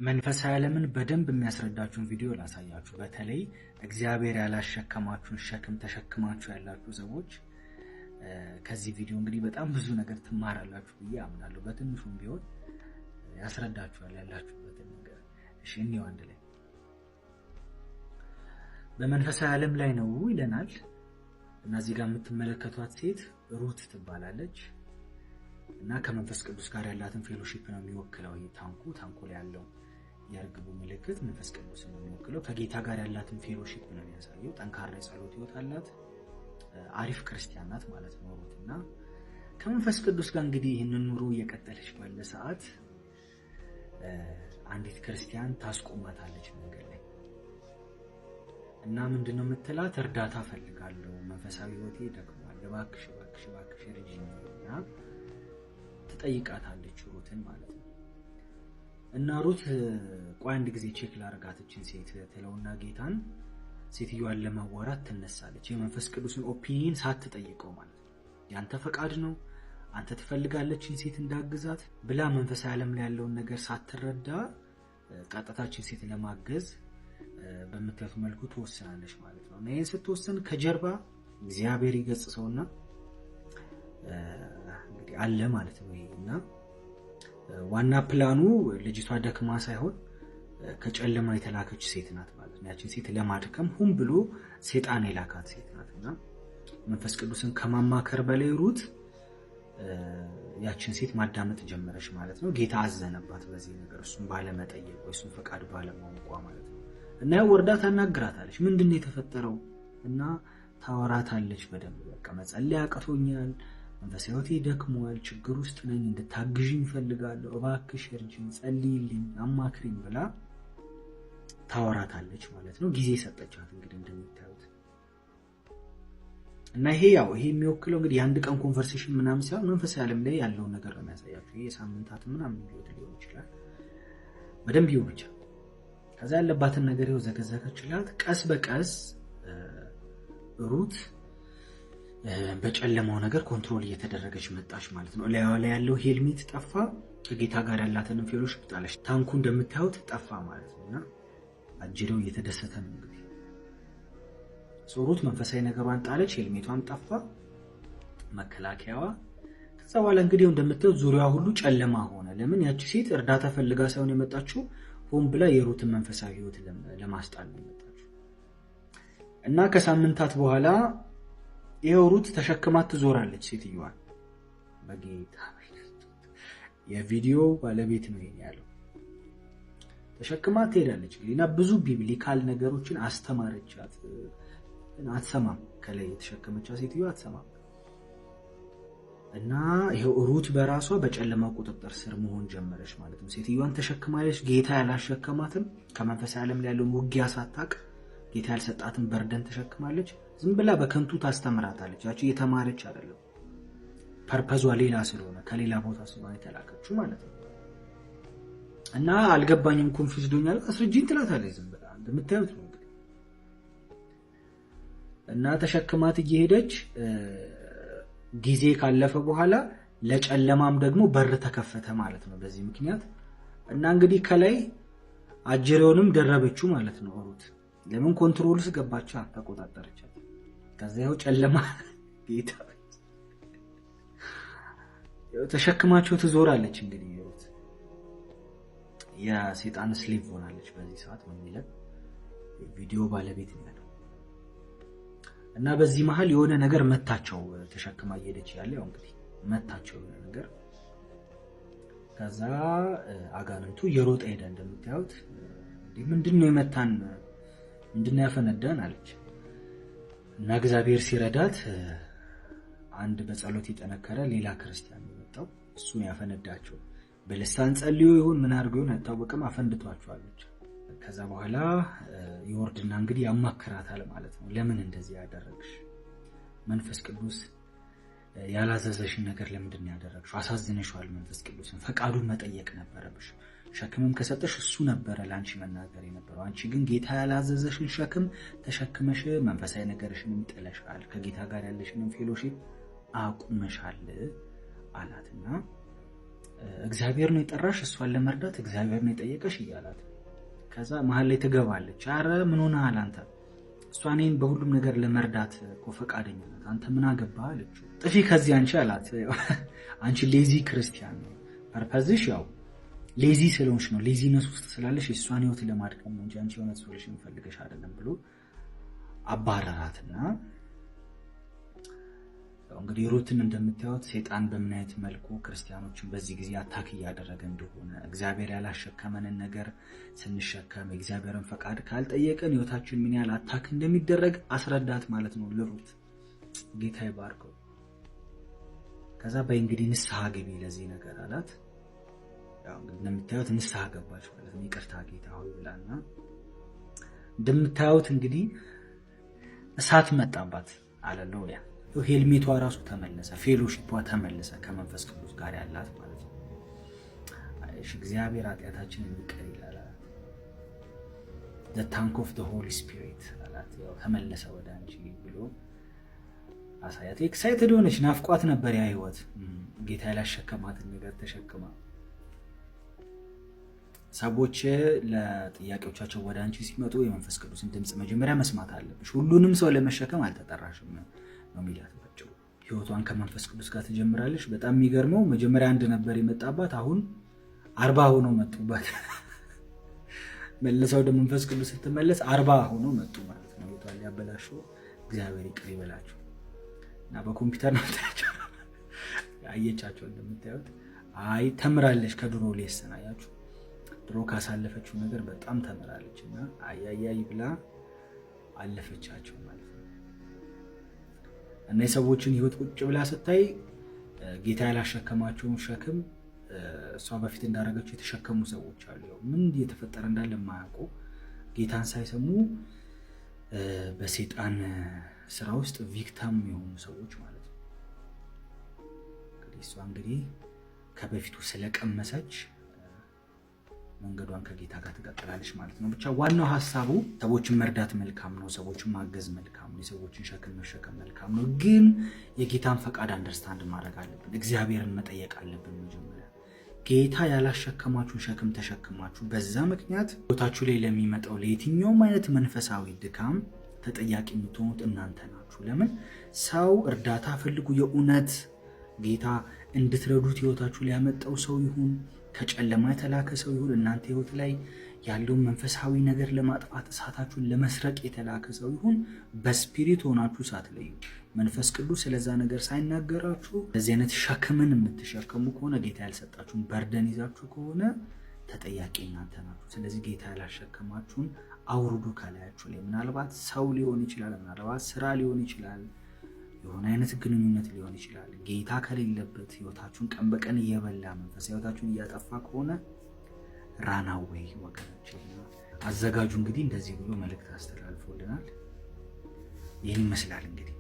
መንፈሳዊ ዓለምን በደንብ የሚያስረዳችሁን ቪዲዮ ላሳያችሁ። በተለይ እግዚአብሔር ያላሸከማችሁን ሸክም ተሸክማችሁ ያላችሁ ሰዎች ከዚህ ቪዲዮ እንግዲህ በጣም ብዙ ነገር ትማራላችሁ ብዬ አምናለሁ። በትንሹም ቢሆን ያስረዳችኋል ያላችሁበትን ነገር። እሺ እንየው አንድ ላይ። በመንፈሳዊ ዓለም ላይ ነው ይለናል እና እዚህ ጋር የምትመለከቷት ሴት ሩት ትባላለች እና ከመንፈስ ቅዱስ ጋር ያላትን ፌሎሺፕ ነው የሚወክለው። ይሄ ታንኩ ላይ ያለው የርግቡ ምልክት መንፈስ ቅዱስ ነው የሚወክለው። ከጌታ ጋር ያላትን ፌሎሺፕ ነው የሚያሳየው። ጠንካራ ጸሎት ህይወት አላት። አሪፍ ክርስቲያን ናት ማለት ነው ሩትና ከመንፈስ ቅዱስ ጋር እንግዲህ ይህንን ኑሮ እየቀጠለች ባለ ሰዓት አንዲት ክርስቲያን ታስቆማታለች መንገድ ላይ እና ምንድነው የምትላት? እርዳታ ፈልጋለሁ፣ መንፈሳዊ ህይወቴ ደክሟል፣ እባክሽ እርጂኝና ትጠይቃታለች ሩትን ማለት ነው። እና ሩት ቆይ አንድ ጊዜ ቼክ ላርጋትችን ሴት ትለውና ጌታን ሴትዮዋን ለማዋራት ትነሳለች። የመንፈስ ቅዱስን ኦፒኒየን ሳትጠይቀው ማለት ነው። ያንተ ፈቃድ ነው፣ አንተ ትፈልጋለችን ሴት እንዳግዛት ብላ መንፈሳዊ ዓለም ላይ ያለውን ነገር ሳትረዳ ቀጥታችን ሴት ለማገዝ በመተፍ መልኩ ተወሰናለች ማለት ነው። እና ይሄን ስትወሰን ከጀርባ እግዚአብሔር ይገጽሰውና እንግዲህ አለ ማለት ነው። እና ዋና ፕላኑ ልጅቷ ደክማ ሳይሆን ከጨለማ የተላከች ሴት ናት ማለት ነው። ያቺን ሴት ለማድከም ሁም ብሎ ሰይጣን የላካት ሴት ናትና መንፈስ ቅዱስን ከማማከር በላይ ሩት ያቺን ሴት ማዳመጥ ጀመረች ማለት ነው። ጌታ አዘነባት በዚህ ነገር እሱን ባለመጠየቅ ወይ እሱን ፈቃድ ባለማወቋ ማለት ነው። እና ያው ወርዳ ታናግራታለች። ምንድነው የተፈጠረው? እና ታወራታለች በደንብ በቃ መጸለይ አቅቶኛል፣ መንፈሳዊ ህይወቴ ደክሟል፣ ችግር ውስጥ ነኝ፣ እንድታግዢኝ ፈልጋለሁ፣ እባክሽ እርጂኝ፣ ጸልይልኝ፣ አማክሪኝ ብላ ታወራታለች ማለት ነው። ጊዜ ሰጠቻት እንግዲህ እንደምታዩት። እና ይሄ የሚወክለው እንግዲህ የአንድ ቀን ኮንቨርሴሽን ምናምን ሳይሆን መንፈሳዊ ዓለም ላይ ያለውን ነገር ነው የሚያሳያችሁ። ይሄ ሳምንታት ምናምን ሊሆን ይችላል። በደንብ ይው ብቻ ከዛ ያለባትን ነገር ይው ዘገዘገችላት። ቀስ በቀስ ሩት በጨለማው ነገር ኮንትሮል እየተደረገች መጣች ማለት ነው። ላይ ያለው ሄልሜት ጠፋ። ከጌታ ጋር ያላትን ፌሎሺፕ ጣለች። ታንኩ እንደምታዩት ጠፋ ማለት ነውና አጅሬው እየተደሰተ ነው እንግዲህ። ሩት መንፈሳዊ ነገሯን ጣለች፣ ሄልሜቷም ጠፋ፣ መከላከያዋ። ከዛ በኋላ እንግዲህ እንደምታዩት ዙሪያው ሁሉ ጨለማ ሆነ። ለምን? ያቺ ሴት እርዳታ ፈልጋ ሳይሆን የመጣችው ሆን ብላ የሩትን መንፈሳዊ ህይወት ለማስጣል ነው የመጣችው። እና ከሳምንታት በኋላ ይሄው ሩት ተሸክማት ትዞራለች ሴትዮዋን። በጌታ የቪዲዮ ባለቤት ነው ያለው። ተሸክማት ትሄዳለች እና ብዙ ቢብሊካል ነገሮችን አስተማረቻት። አትሰማም፣ ከላይ የተሸከመቻት ሴትዮዋ አትሰማም። እና ይሄው ሩት በራሷ በጨለማ ቁጥጥር ስር መሆን ጀመረች ማለት ነው። ሴትዮዋን ተሸክማለች። ጌታ ያላሸከማትም ከመንፈሳዊ ዓለም ላይ ያለውን ውጊያ ሳታቅ ጌታ ያልሰጣትን በርደን ተሸክማለች። ዝም ብላ በከንቱ ታስተምራታለች። ያቺ የተማረች አይደለም፣ ፐርፐዟ ሌላ ስለሆነ ከሌላ ቦታ ስለሆነ የተላከችው ማለት ነው። እና አልገባኝም፣ ኮንፊውዝድ ሆኛል፣ አስረጂኝ ትላታለች ዝም ብላ እንደምታዩት ነው እንግዲህ። እና ተሸክማት እየሄደች ጊዜ ካለፈ በኋላ ለጨለማም ደግሞ በር ተከፈተ ማለት ነው በዚህ ምክንያት። እና እንግዲህ ከላይ አጅሬውንም ደረበችው ማለት ነው ሩት። ለምን? ኮንትሮልስ ገባቻ፣ ተቆጣጣረቻት። ከዛ ይኸው ጨለማ ጌታ ተሸክማቸው ትዞራለች እንግዲህ ሩት። የሰይጣን ስሊቭ ሆናለች በዚህ ሰዓት ነው የሚለው ቪዲዮ ባለቤት ነው። እና በዚህ መሃል የሆነ ነገር መታቸው፣ ተሸክማ እየሄደች ያለ ያው እንግዲህ መታቸው የሆነ ነገር። ከዛ አጋንንቱ የሮጠ ሄደ እንደምታዩት። ምንድነው የመታን? ምንድነው ያፈነዳን አለች። እና እግዚአብሔር ሲረዳት አንድ በጸሎት የጠነከረ ሌላ ክርስቲያን የመጣው እሱን ያፈነዳቸው። በልሳን ጸልዮ ይሁን ምን አድርጎ ይሁን አይታወቅም፣ አፈንድቷቸዋለች። ከዛ በኋላ ይወርድና እንግዲህ ያማክራታል ማለት ነው። ለምን እንደዚህ ያደረግሽ? መንፈስ ቅዱስ ያላዘዘሽን ነገር ለምንድን ያደረግሽው? አሳዝነሽዋል መንፈስ ቅዱስን። ፈቃዱን መጠየቅ ነበረብሽ። ሸክምም ከሰጠሽ እሱ ነበረ ላንቺ መናገር የነበረው። አንቺ ግን ጌታ ያላዘዘሽን ሸክም ተሸክመሽ መንፈሳዊ ነገርሽንም ጥለሻል፣ ከጌታ ጋር ያለሽንም ፌሎሺፕ አቁመሻል አላትና እግዚአብሔር ነው የጠራሽ እሷን ለመርዳት እግዚአብሔር ነው የጠየቀሽ እያላት ከዛ መሀል ላይ ትገባለች። አረ ምን ሆነሃል አንተ? እሷ እኔን በሁሉም ነገር ለመርዳት እኮ ፈቃደኛ ናት። አንተ ምን አገባህ አለችው። ጥፊ ከዚህ አንቺ አላት። አንቺ ሌዚ ክርስቲያን ነው ፐርፐዝሽ ያው ሌዚ ስለሆንሽ ነው። ሌዚነስ ውስጥ ስላለሽ የእሷን ህይወት ለማድከም ነው እንጂ አንቺ የሆነ ሶሉሽን ፈልገሽ አይደለም ብሎ አባረራትና እንግዲህ ሩትን እንደምታዩት ሰይጣን በምን አይነት መልኩ ክርስቲያኖችን በዚህ ጊዜ አታክ እያደረገ እንደሆነ እግዚአብሔር ያላሸከመንን ነገር ስንሸከም እግዚአብሔርን ፈቃድ ካልጠየቀን ህይወታችን ምን ያህል አታክ እንደሚደረግ አስረዳት ማለት ነው ለሩት። ጌታ ይባርከው። ከዛ በይ እንግዲህ ንስሐ ግቢ ለዚህ ነገር አላት። ያው እንግዲህ እንደምታዩት ንስሐ ገባች ማለት ነው። ይቅርታ ጌታ ሆይ ብላና እንደምታዩት እንግዲህ እሳት መጣባት ሃሌሉያ። ሄልሜቷ ራሱ ተመለሰ፣ ፌሎሺፑ ተመለሰ ከመንፈስ ቅዱስ ጋር ያላት ማለት ነው። እሺ እግዚአብሔር ኃጢአታችንን ይቅር ይላል። the tank of the holy spirit አላት። ያው ተመለሰ ወደ አንቺ ብሎ አሳያት። ኤክሳይትድ ሆነች፣ ናፍቋት ነበር ያ ህይወት። ጌታ ያላሸከማትን ነገር ተሸክማ ሰዎች ለጥያቄዎቻቸው ወደ አንቺ ሲመጡ የመንፈስ ቅዱስን ድምጽ መጀመሪያ መስማት አለብሽ። ሁሉንም ሰው ለመሸከም አልተጠራሽም ነው የሚላት ባጭሩ። ህይወቷን ከመንፈስ ቅዱስ ጋር ትጀምራለች። በጣም የሚገርመው መጀመሪያ አንድ ነበር የመጣባት፣ አሁን 40 ሆኖ መጡባት። መልሰው ወደ መንፈስ ቅዱስ ስትመለስ 40 ሆኖ መጡ ማለት ነው። ህይወቷን ሊያበላሽው እግዚአብሔር ይቅር ይበላቸው እና በኮምፒውተር ነው ታያቸው አየቻቸው። እንደምታዩት አይ ተምራለች ከድሮ ሌሰን አያችሁ። ድሮ ካሳለፈችው ነገር በጣም ተምራለች እና አያያይ ብላ አለፈቻቸው ማለት ነው። እና የሰዎችን ህይወት ቁጭ ብላ ስታይ ጌታ ያላሸከማቸውን ሸክም እሷ በፊት እንዳደረገችው የተሸከሙ ሰዎች አሉ። ምን እየተፈጠረ እንዳለ የማያውቁ ጌታን ሳይሰሙ በሰይጣን ስራ ውስጥ ቪክቲም የሆኑ ሰዎች ማለት ነው። እሷ እንግዲህ ከበፊቱ ስለቀመሰች መንገዷን ከጌታ ጋር ትቀጥላለች ማለት ነው። ብቻ ዋናው ሐሳቡ ሰዎችን መርዳት መልካም ነው፣ ሰዎችን ማገዝ መልካም ነው፣ የሰዎችን ሸክም መሸከም መልካም ነው። ግን የጌታን ፈቃድ አንደርስታንድ ማድረግ አለብን። እግዚአብሔርን መጠየቅ አለብን። መጀመሪያ ጌታ ያላሸከማችሁን ሸክም ተሸክማችሁ በዛ ምክንያት ህይወታችሁ ላይ ለሚመጣው ለየትኛውም አይነት መንፈሳዊ ድካም ተጠያቂ የምትሆኑት እናንተ ናችሁ። ለምን ሰው እርዳታ ፈልጉ የእውነት ጌታ እንድትረዱት ህይወታችሁ ላይ ያመጣው ሰው ይሁን ከጨለማ የተላከ ሰው ይሁን እናንተ ህይወት ላይ ያለውን መንፈሳዊ ነገር ለማጥፋት እሳታችሁን ለመስረቅ የተላከ ሰው ይሁን በስፒሪት ሆናችሁ ሳትለዩ መንፈስ ቅዱስ ስለዛ ነገር ሳይናገራችሁ በዚህ አይነት ሸክምን የምትሸከሙ ከሆነ ጌታ ያልሰጣችሁን በርደን ይዛችሁ ከሆነ ተጠያቂ እናንተ ናችሁ። ስለዚህ ጌታ ያላሸከማችሁን አውርዱ ከላያችሁ ላይ። ምናልባት ሰው ሊሆን ይችላል፣ ምናልባት ስራ ሊሆን ይችላል፣ የሆነ አይነት ግንኙነት ሊሆን ይችላል። ጌታ ከሌለበት ህይወታችሁን ቀን በቀን እየበላ መንፈስ ህይወታችሁን እያጠፋ ከሆነ ራናዌይ ወገናችን አዘጋጁ እንግዲህ እንደዚህ ብሎ መልእክት አስተላልፎልናል። ይህን ይመስላል እንግዲህ